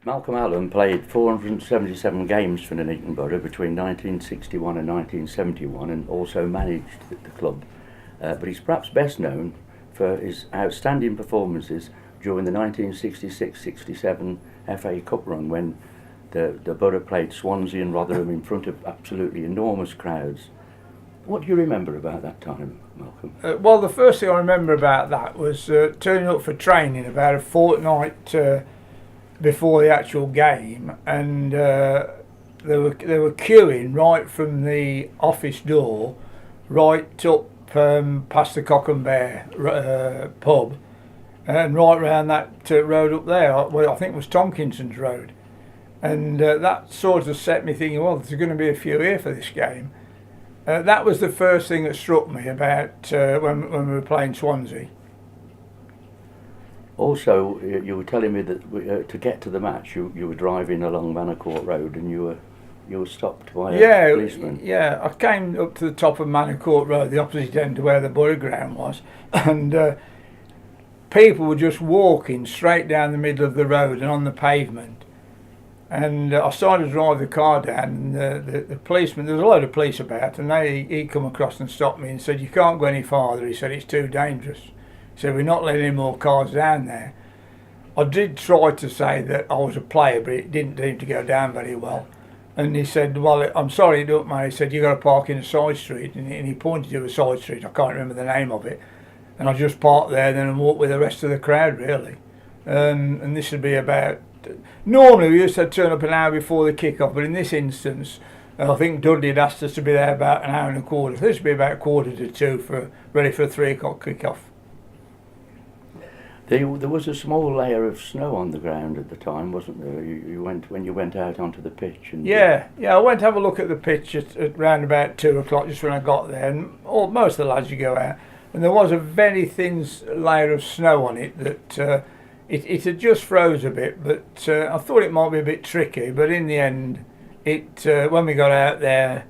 Malcolm Allen played 477 games for Nuneaton Borough between 1961 and 1971 and also managed the club. But he's perhaps best known for his outstanding performances during the 1966-67 FA Cup run when the Borough played Swansea and Rotherham in front of absolutely enormous crowds. What do you remember about that time, Malcolm? Well, the first thing I remember about that was turning up for training about a fortnight before the actual game, and they were queuing right from the office door right up past the Cock and Bear pub, and right round that road up there. Well, I think it was Tomkinson's Road, and that sort of set me thinking, well, there's going to be a few here for this game. That was the first thing that struck me about when we were playing Swansea. Also, you were telling me that to get to the match, you were driving along Manor Court Road and you were stopped by a policeman. Yeah, I came up to the top of Manor Court Road, the opposite end to where the Borough ground was, and people were just walking straight down the middle of the road and on the pavement. And I started to drive the car down, and the policeman, there was a load of police about, and he come across and stopped me and said, "You can't go any farther." He said, "It's too dangerous." He said, "We're not letting any more cars down there." I did try to say that I was a player, but it didn't seem to go down very well. And he said, "Well, I'm sorry, it don't matter." He said, "You've got to park in a side street." And he pointed to a side street, I can't remember the name of it. And I just parked there then and walked with the rest of the crowd, really. And this would be about... Normally we used to turn up an hour before the kick-off, but in this instance, I think Dudley had asked us to be there about an hour and a quarter. This would be about 1:45 ready for a 3 o'clock kick-off. There was a small layer of snow on the ground at the time, wasn't there? When you went out onto the pitch. And yeah. I went to have a look at the pitch at round about 2 o'clock, just when I got there, and most of the lads you go out, and there was a very thin layer of snow on it that it had just froze a bit, but I thought it might be a bit tricky, but in the end, when we got out there,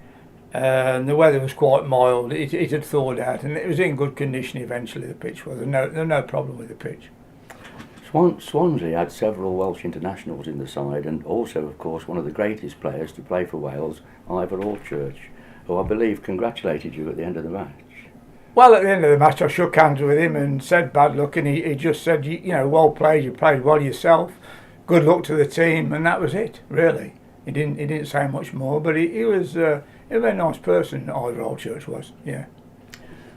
and the weather was quite mild, it had thawed out, and it was in good condition eventually, the pitch was. There was no problem with the pitch. Swansea had several Welsh internationals in the side, and also, of course, one of the greatest players to play for Wales, Ivor Allchurch, who I believe congratulated you at the end of the match. Well, at the end of the match, I shook hands with him and said bad luck, and he just said, you know, well played, you played well yourself, good luck to the team, and that was it, really. He didn't say much more, but he was a very nice person, Ivor Allchurch was, yeah.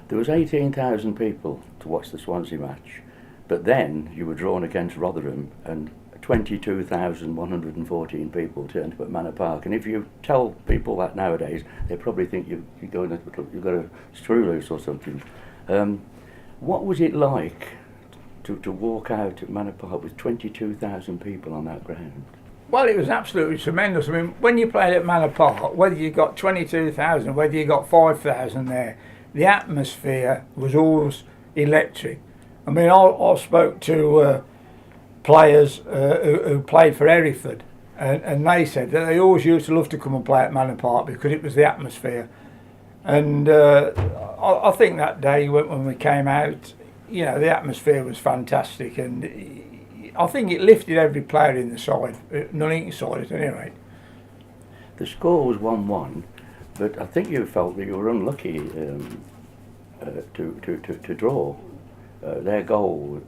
There was 18,000 people to watch the Swansea match, but then you were drawn against Rotherham and 22,114 people turned up at Manor Park. And if you tell people that nowadays, they probably think you've got a screw loose or something. What was it like to walk out at Manor Park with 22,000 people on that ground? Well, it was absolutely tremendous. I mean, when you played at Manor Park, whether you got 22,000, whether you got 5,000 there, the atmosphere was always electric. I mean, I spoke to players who played for Hereford, and they said that they always used to love to come and play at Manor Park because it was the atmosphere. And I think that day when we came out, you know, the atmosphere was fantastic, and I think it lifted every player in the side, Nuneaton side at any rate. The score was 1-1, but I think you felt that you were unlucky to draw. Their goal,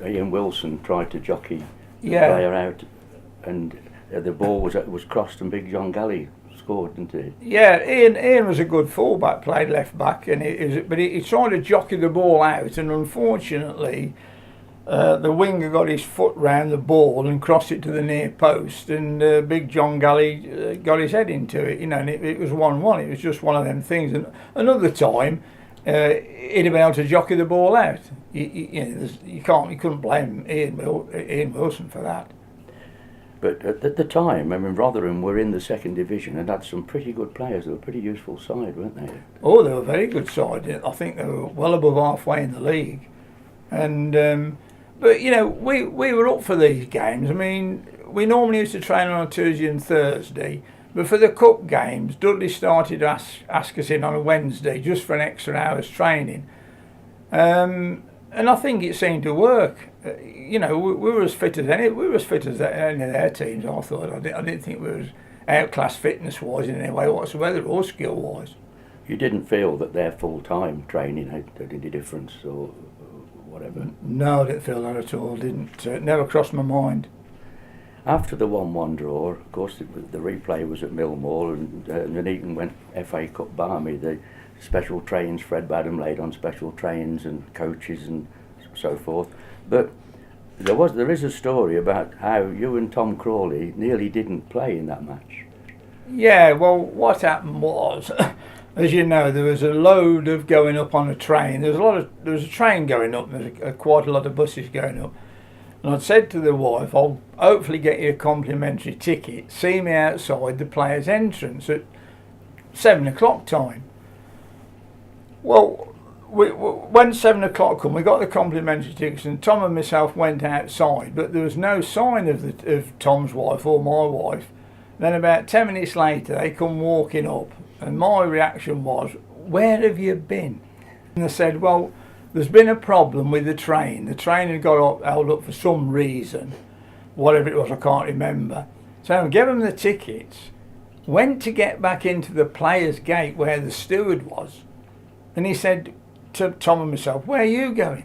Ian Wilson tried to jockey the player out, and the ball was crossed, and Big John Galley scored, didn't he? Yeah, Ian was a good fullback, played left back, and he tried to jockey the ball out, and unfortunately, the winger got his foot round the ball and crossed it to the near post, and Big John Galley got his head into it, you know, and it was 1-1. It was just one of them things. And another time, he'd have been able to jockey the ball out. You couldn't blame Ian Wilson for that. But at the time, I mean, Rotherham were in the second division and had some pretty good players. They were a pretty useful side, weren't they? Oh, they were a very good side. I think they were well above halfway in the league. And but you know, we were up for these games. I mean, we normally used to train on a Tuesday and Thursday, but for the cup games, Dudley started to ask us in on a Wednesday just for an extra hour's training. and I think it seemed to work. You know, we were as fit as any. We were as fit as any of their teams. I thought. I didn't think we were outclassed fitness-wise in any way whatsoever, or skill-wise. You didn't feel that their full-time training had any difference or whatever? No, I didn't feel that at all. Didn't. It never crossed my mind. After the 1-1 draw, of course, the replay was at Millmoor, and Nuneaton went FA Cup balmy. The special trains, Fred Badham laid on special trains and coaches and so forth. But there is a story about how you and Tom Crawley nearly didn't play in that match. Yeah, well, what happened was, as you know, there was a load of going up on a train. There was a train going up. There's quite a lot of buses going up. And I'd said to the wife, I'll hopefully get you a complimentary ticket. See me outside the players' entrance at 7 o'clock time. Well, when 7 o'clock come, we got the complimentary tickets, and Tom and myself went outside, but there was no sign of Tom's wife or my wife. Then about 10 minutes later, they come walking up, and my reaction was, "Where have you been?" And they said, "Well, there's been a problem with the train. The train had got held up for some reason, whatever it was, I can't remember. So I gave them the tickets, went to get back into the players' gate where the steward was, and he said to Tom and myself, 'Where are you going?'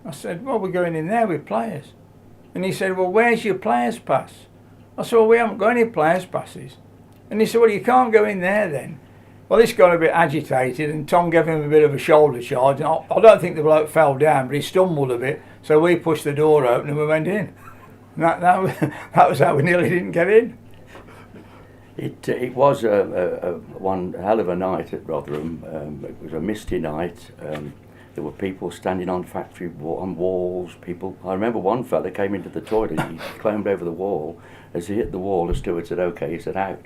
I said, 'Well, we're going in there with players.' And he said, 'Well, where's your players' pass?' I said, 'Well, we haven't got any players' passes.' And he said, 'Well, you can't go in there then.' Well, this got a bit agitated, and Tom gave him a bit of a shoulder charge. And I don't think the bloke fell down, but he stumbled a bit. So we pushed the door open and we went in. And that was how we nearly didn't get in. It was one hell of a night at Rotherham. It was a misty night. There were people standing on on walls. I remember one fella came into the toilet. He climbed over the wall. As he hit the wall, the steward said, "OK," he said, "Out."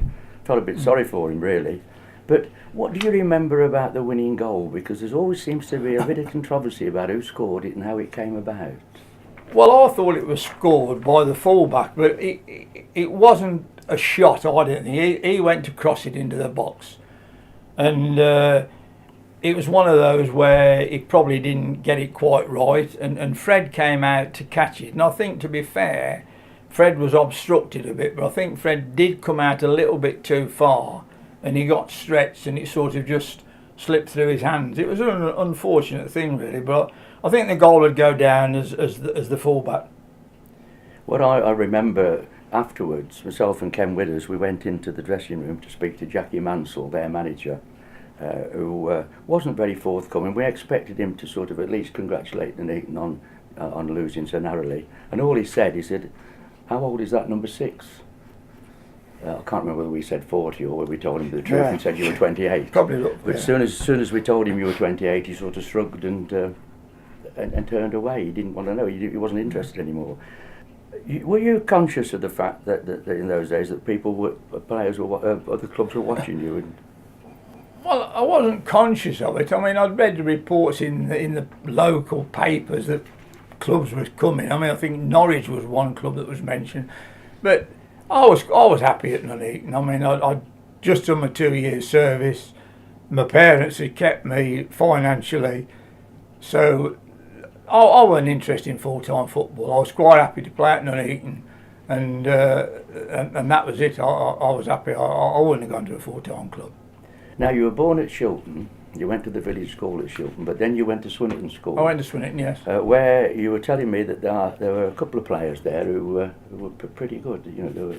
Felt a bit sorry for him, really. But what do you remember about the winning goal? Because there always seems to be a bit of controversy about who scored it and how it came about. Well, I thought it was scored by the fullback, but it wasn't a shot, I didn't think. He went to cross it into the box. And it was one of those where he probably didn't get it quite right, and Fred came out to catch it. And I think, to be fair, Fred was obstructed a bit, but I think Fred did come out a little bit too far, and he got stretched and it sort of just slipped through his hands. It was an unfortunate thing, really, but I think the goal would go down as the fullback. What I remember afterwards, myself and Ken Withers, we went into the dressing room to speak to Jackie Mansell, their manager, who wasn't very forthcoming. We expected him to sort of at least congratulate Nuneaton on losing so narrowly. And all he said, "How old is that number 6? I can't remember whether we said 40 or whether we told him the truth and said you were 28. Probably looked, but yeah. as soon as we told him you were 28, he sort of shrugged and turned away. He didn't want to know. He wasn't interested anymore. Were you conscious of the fact that in those days that other clubs were watching you? Well, I wasn't conscious of it. I mean, I'd read the reports in the local papers that clubs was coming. I mean, I think Norwich was one club that was mentioned, but I was happy at Nuneaton. I mean, I'd just done my 2 years service. My parents had kept me financially, so I wasn't interested in full-time football. I was quite happy to play at Nuneaton, and that was it. I was happy. I wouldn't have gone to a full-time club. Now, you were born at Shilton. You went to the village school at Shilton, but then you went to Swinnerton School. I went to Swinnerton, yes. Where you were telling me that there were a couple of players there who were pretty good. You know,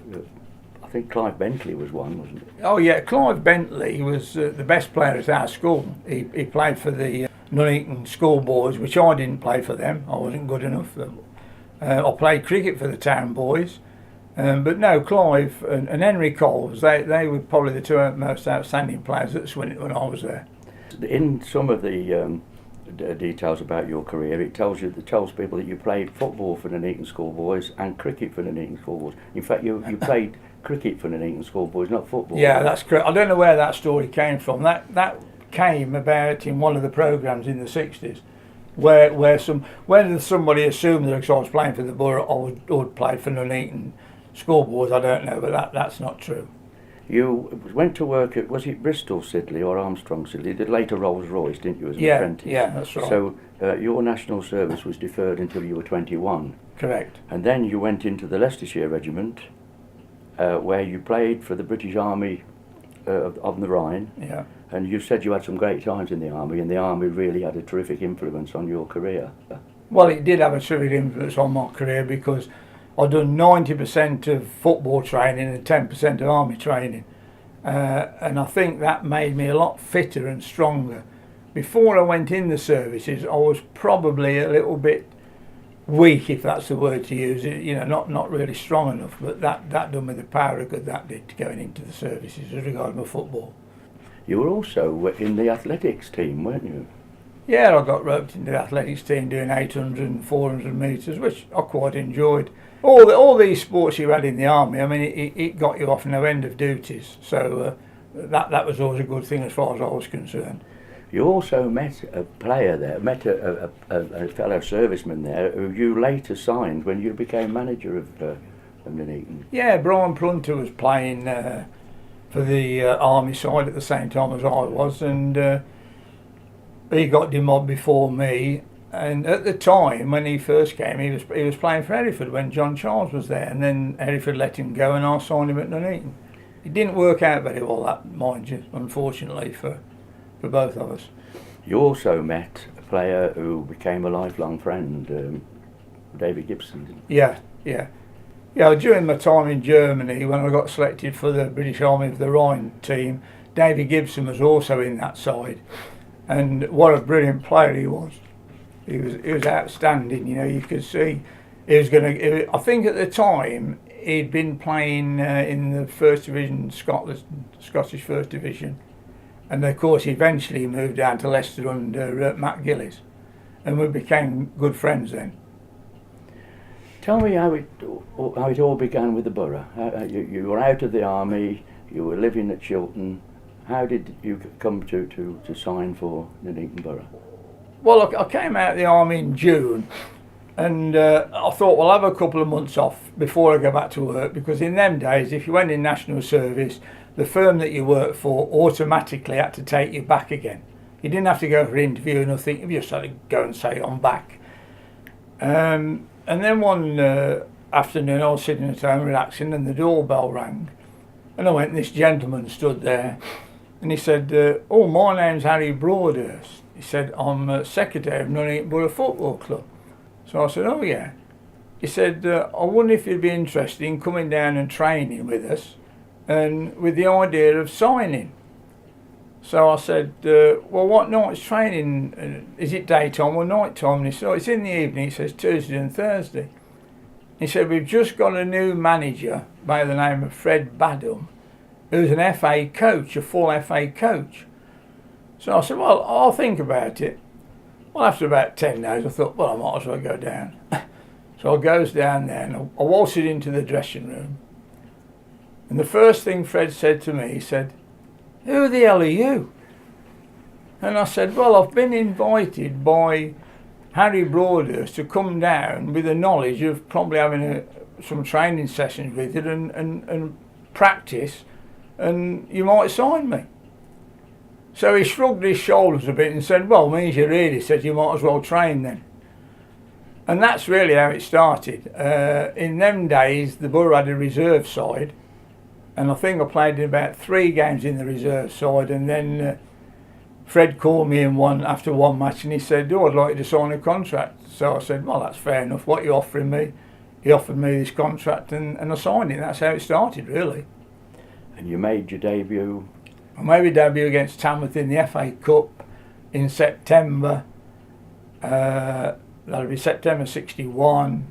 I think Clive Bentley was one, wasn't it? Oh yeah, Clive Bentley was the best player at our school. He played for the Nuneaton schoolboys, which I didn't play for them. I wasn't good enough. I played cricket for the town boys. But no, Clive and Henry Coles, they were probably the 2 most outstanding players at Swinnerton when I was there. In some of the details about your career, it tells people that you played football for the Nuneaton schoolboys and cricket for the Nuneaton schoolboys. In fact, you played cricket for the Nuneaton schoolboys, not football. Yeah, that's correct. I don't know where that story came from. That came about in one of the programmes in the 60s, where somebody assumed that because I was playing for the borough, I would play for Nuneaton schoolboys. I don't know, but that's not true. You went to work at, was it Bristol Siddeley or Armstrong Siddeley? You did later Rolls-Royce, didn't you, as an apprentice? Yeah, that's right. So your national service was deferred until you were 21. Correct. And then you went into the Leicestershire Regiment, where you played for the British Army of the Rhine. Yeah. And you said you had some great times in the Army, and the Army really had a terrific influence on your career. Well, it did have a terrific influence on my career because I'd done 90% of football training and 10% of army training. And I think that made me a lot fitter and stronger. Before I went in the services, I was probably a little bit weak, if that's the word to use, you know, not really strong enough, but that done me the power of good that did going into the services as regards my football. You were also in the athletics team, weren't you? Yeah, I got roped into the athletics team doing 800 and 400 metres, which I quite enjoyed. All these sports you had in the army, I mean, it got you off no end of duties, so that was always a good thing as far as I was concerned. You also met a player there, met a fellow serviceman there who you later signed when you became manager of Nuneaton. Yeah, Brian Plunter was playing for the army side at the same time as I was, and he got demobbed before me. And at the time when he first came, he was playing for Hereford when John Charles was there, and then Hereford let him go, and I signed him at Nuneaton. It didn't work out very well, that, mind you, unfortunately for both of us. You also met a player who became a lifelong friend, David Gibson, didn't you? Yeah. During my time in Germany, when I got selected for the British Army of the Rhine team, David Gibson was also in that side, and what a brilliant player he was. He was outstanding. You know, you could see he was going to. I think at the time he'd been playing in the First Division, Scottish First Division, and of course he eventually moved down to Leicester under Matt Gillis, and we became good friends then. Tell me how it all began with the borough. You were out of the army. You were living at Chilton. How did you come to sign for Nuneaton Borough? Well, I came out of the army in June, and I thought, well, I'll have a couple of months off before I go back to work, because in them days, if you went in national service, the firm that you worked for automatically had to take you back again. You didn't have to go for an interview or nothing. You just had to go and say, I'm back. And then one afternoon, I was sitting at home relaxing, and the doorbell rang, and I went, and this gentleman stood there, and he said, oh, my name's Harry Broadhurst. He said, I'm secretary of Nuneaton Borough Football Club. So I said, oh yeah. He said, I wonder if you'd be interested in coming down and training with us, and with the idea of signing. So I said, well, what night's training? Is it daytime or night time? And he said, oh, it's in the evening. He says, Tuesday and Thursday. He said, we've just got a new manager by the name of Fred Badham, who's an FA coach, a full FA coach. So I said, well, I'll think about it. Well, after about 10 days, I thought, well, I might as well go down. So I goes down there, and I waltzed into the dressing room. And the first thing Fred said to me, he said, who the hell are you? And I said, well, I've been invited by Harry Broadhurst to come down with the knowledge of probably having some training sessions with it and practice, and you might sign me. So he shrugged his shoulders a bit and said, well, means you really said you might as well train then. And that's really how it started. In them days, the borough had a reserve side, and I think I played in about 3 games in the reserve side, and then Fred called me in after one match, and he said, oh, I'd like you to sign a contract. So I said, well, that's fair enough. What are you offering me? He offered me this contract, and I signed it. That's how it started, really. And you made your debut? I made my debut against Tamworth in the FA Cup in September. That'll be September 61.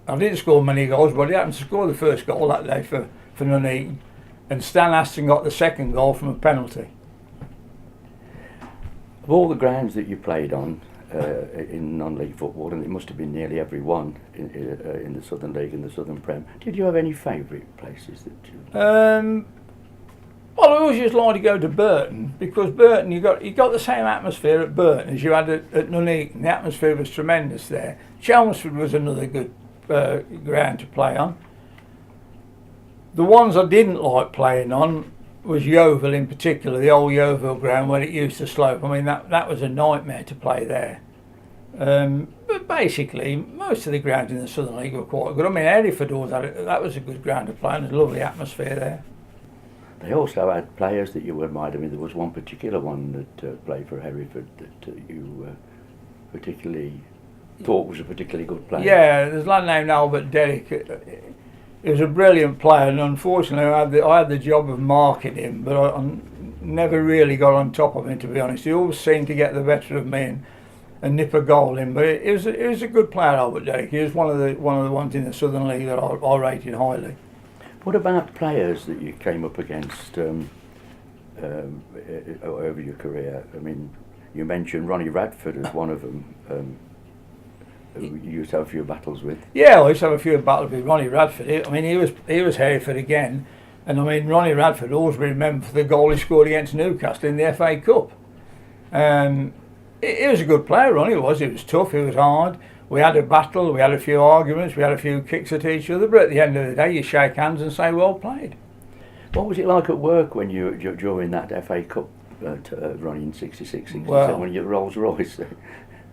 I didn't score many goals, but I happened to score the first goal that day for Nuneaton. And Stan Aston got the second goal from a penalty. Of all the grounds that you played on in non-league football, and it must have been nearly every one in the Southern League and the Southern Prem, did you have any favourite places that you... Well, I always just like to go to Burton, because Burton, you got the same atmosphere at Burton as you had at Nuneaton. The atmosphere was tremendous there. Chelmsford was another good ground to play on. The ones I didn't like playing on was Yeovil in particular, the old Yeovil ground where it used to slope. I mean, that was a nightmare to play there. But basically, most of the grounds in the Southern League were quite good. I mean, Hereford that was a good ground to play, and there's a lovely atmosphere there. They also had players that you admired. I mean, there was one particular one that played for Hereford that you particularly thought was a particularly good player. Yeah, there's a lad named Albert Derrick. He was a brilliant player, and unfortunately I had the job of marking him, but I never really got on top of him, to be honest. He always seemed to get the better of me and nip a goal in. But it was a good player, Albert Derrick. He was one of the ones in the Southern League that I rated highly. What about players that you came up against over your career? I mean, you mentioned Ronnie Radford as one of them. You used to have a few battles with. Yeah, I used to have a few battles with Ronnie Radford. He was Hereford again, and I mean Ronnie Radford always be remembered for the goal he scored against Newcastle in the FA Cup. He was a good player, Ronnie was. He was tough, he was hard. We had a battle, we had a few arguments, we had a few kicks at each other, but at the end of the day you shake hands and say well played. What was it like at work when you during that FA Cup run in 66, 67 when you Rolls Royce?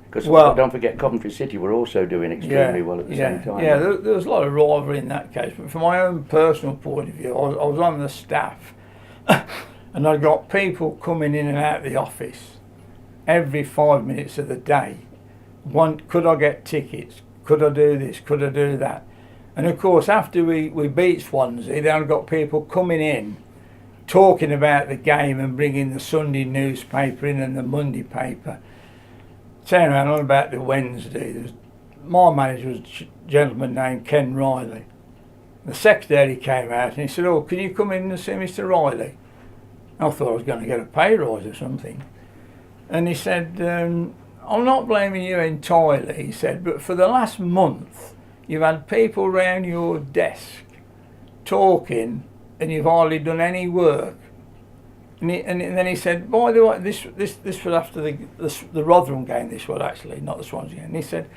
Because don't forget, Coventry City were also doing extremely well at the same time. Yeah, there was a lot of rivalry in that case. But from my own personal point of view, I was on the staff, and I got people coming in and out of the office every 5 minutes of the day. Could I get tickets? Could I do this? Could I do that? And of course, after we beat Swansea, then I got people coming in, talking about the game and bringing the Sunday newspaper in and the Monday paper. Turning around on about the Wednesday, my manager was a gentleman named Ken Riley. The secretary came out and he said, "Oh, can you come in and see Mr. Riley?" I thought I was going to get a pay rise or something. And he said, "I'm not blaming you entirely," he said, "but for the last month you've had people round your desk talking and you've hardly done any work." And then he said, "By the way, this was after the Rotherham game. This was actually not the Swansea game." And he said,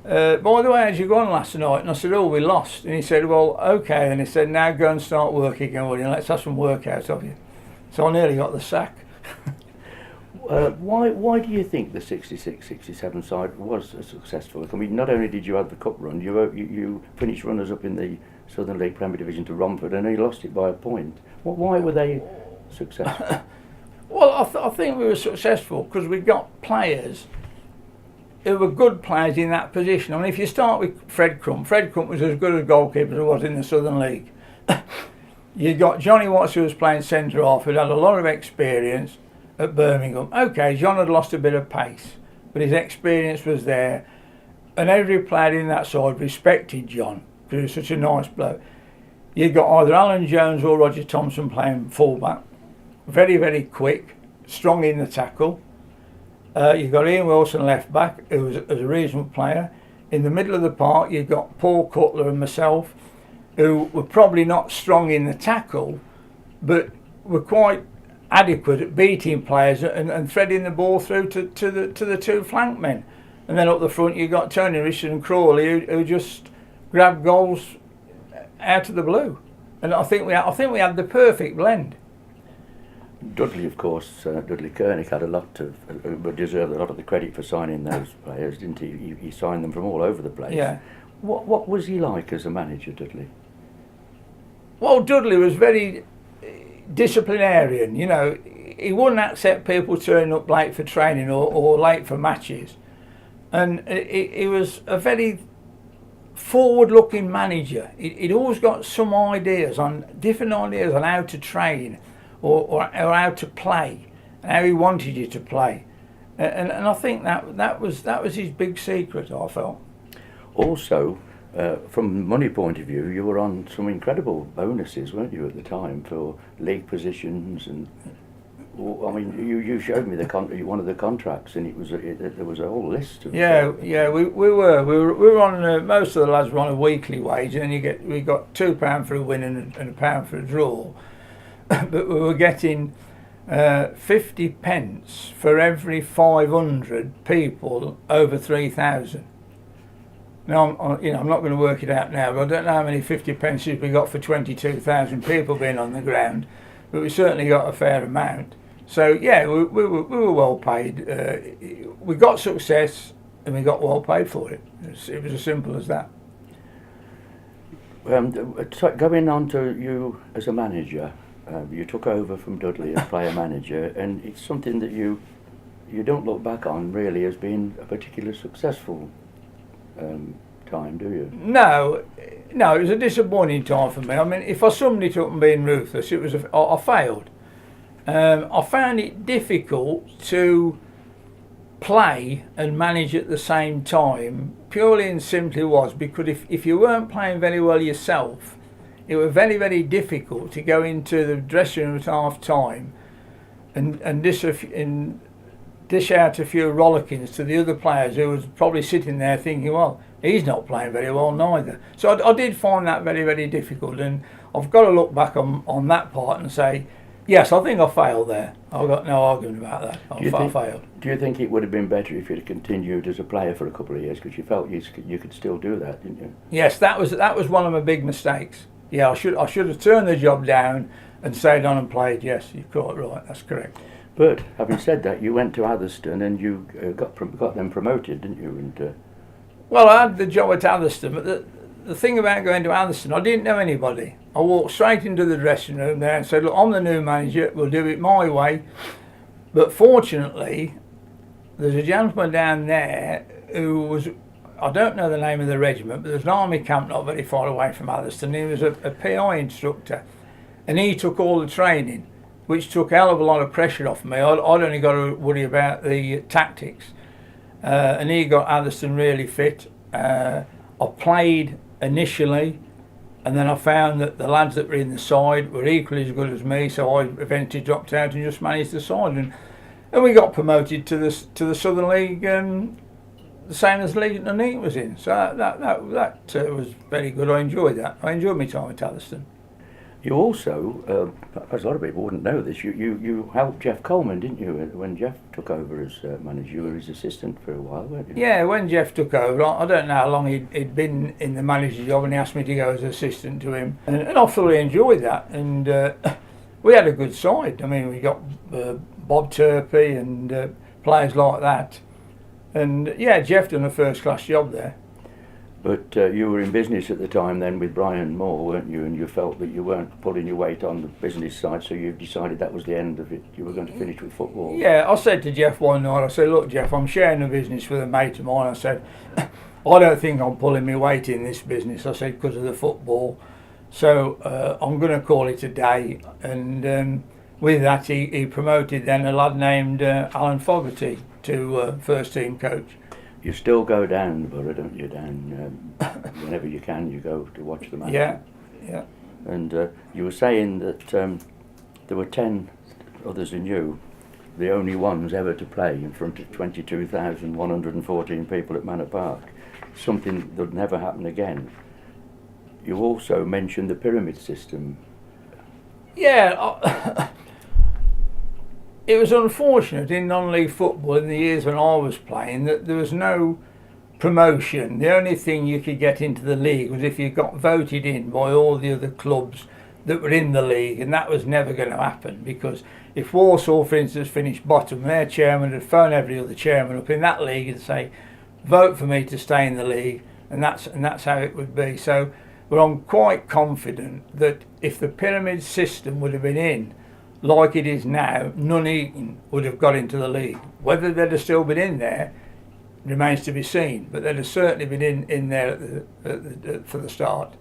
"By the way, how'd you gone last night?" And I said, "Oh, we lost." And he said, "Well, okay." And he said, "Now go and start working again, will you? Let's have some work out of you." So I nearly got the sack. Why do you think the 66-67 side was successful? I mean, not only did you have the cup run, you finished runners-up in the Southern League Premier Division to Romford, and you lost it by a point. Why were they successful? Well, I think we were successful because we got players who were good players in that position. I mean, if you start with Fred Crump was as good a goalkeeper as there was in the Southern League. You got Johnny Watts, who was playing centre half, who had a lot of experience at Birmingham. Okay, John had lost a bit of pace, but his experience was there, and every player in that side respected John because he was such a nice bloke. You got either Alan Jones or Roger Thompson playing fullback, very, very quick, strong in the tackle. You got Ian Wilson left back, who was a reasonable player. In the middle of the park, you got Paul Cutler and myself, who were probably not strong in the tackle, but were quite adequate at beating players and threading the ball through to the two flank men. And then up the front, you got Tony Richard and Crawley, who just grabbed goals out of the blue. And I think we had the perfect blend. Dudley, of course, Dudley Kernick had deserved a lot of the credit for signing those players, didn't he? He signed them from all over the place. Yeah. What was he like as a manager, Dudley? Well, Dudley was very disciplinarian. You know, he wouldn't accept people turning up late for training or late for matches, and he was a very forward-looking manager. He'd always got some different ideas on how to train or how to play and how he wanted you to play, and I think that was his big secret, I felt. Also, from a money point of view, you were on some incredible bonuses, weren't you, at the time for league positions? And I mean, you showed me one of the contracts, and there was a whole list of. Yeah, we were on. Most of the lads were on a weekly wage, and we got £2 for a win and £1 for a draw, but we were getting 50 pence for every 500 people over 3,000. Now, I'm not going to work it out now, but I don't know how many 50 pences we got for 22,000 people being on the ground, but we certainly got a fair amount. So yeah, we were well paid. We got success, and we got well paid for it. It was as simple as that. Going on to you as a manager, you took over from Dudley as player manager, and it's something that you don't look back on really as being a particularly successful time, do you? No, it was a disappointing time for me. I mean, if I summed it up and being ruthless, it was I failed. I found it difficult to play and manage at the same time, purely and simply was because if you weren't playing very well yourself, it was very, very difficult to go into the dressing room at half time and dish out a few rollickings to the other players who was probably sitting there thinking, well, he's not playing very well neither. So I did find that very, very difficult, and I've got to look back on that part and say, yes, I think I failed there. I've got no argument about that. I failed. Do you think it would have been better if you'd have continued as a player for a couple of years, because you felt you could still do that, didn't you? Yes, that was one of my big mistakes. Yeah, I should have turned the job down and stayed on and played. Yes, you're quite right. That's correct. But having said that, you went to Atherstone and you got them promoted, didn't you? And well, I had the job at Atherstone, but the thing about going to Atherstone, I didn't know anybody. I walked straight into the dressing room there and said, look, I'm the new manager, we'll do it my way. But fortunately, there's a gentleman down there who was, I don't know the name of the regiment, but there's an army camp not very far away from Atherstone. He was a PI instructor, and he took all the training, which took a hell of a lot of pressure off me. I'd only got to worry about the tactics. And he got Atherstone really fit. I played initially, and then I found that the lads that were in the side were equally as good as me, so I eventually dropped out and just managed the side, and we got promoted to the Southern League, the same as the league that Nuneaton was in. So that was very good. I enjoyed that. I enjoyed my time at Atherstone. you also, perhaps a lot of people wouldn't know this, you helped Jeff Coleman, didn't you, when Jeff took over as manager? You were his assistant for a while, weren't you? Yeah, when Jeff took over, I don't know how long he'd been in the manager job, and he asked me to go as assistant to him, and I thoroughly enjoyed that, and we had a good side. I mean, we got Bob Turpey and players like that, and yeah, Jeff done a first-class job there. But you were in business at the time then with Brian Moore, weren't you? And you felt that you weren't pulling your weight on the business side, so you decided that was the end of it. You were going to finish with football. Yeah, I said to Jeff one night, I said, look, Jeff, I'm sharing the business with a mate of mine. I said, I don't think I'm pulling my weight in this business. I said, because of the football. So I'm going to call it a day. And with that, he promoted then a lad named Alan Fogarty to first team coach. You still go down the borough, don't you? Down whenever you can, you go to watch the match. Yeah, yeah. And you were saying that there were 10 others than you, the only ones ever to play in front of 22,114 people at Manor Park. Something that would never happen again. You also mentioned the pyramid system. Yeah. It was unfortunate in non-league football in the years when I was playing that there was no promotion. The only thing you could get into the league was if you got voted in by all the other clubs that were in the league, and that was never going to happen, because if Walsall, for instance, finished bottom, their chairman would phone every other chairman up in that league and say, vote for me to stay in the league, and that's how it would be. So, but I'm quite confident that if the pyramid system would have been in like it is now, Nuneaton would have got into the league. Whether they'd have still been in there remains to be seen, but they'd have certainly been in there for the start.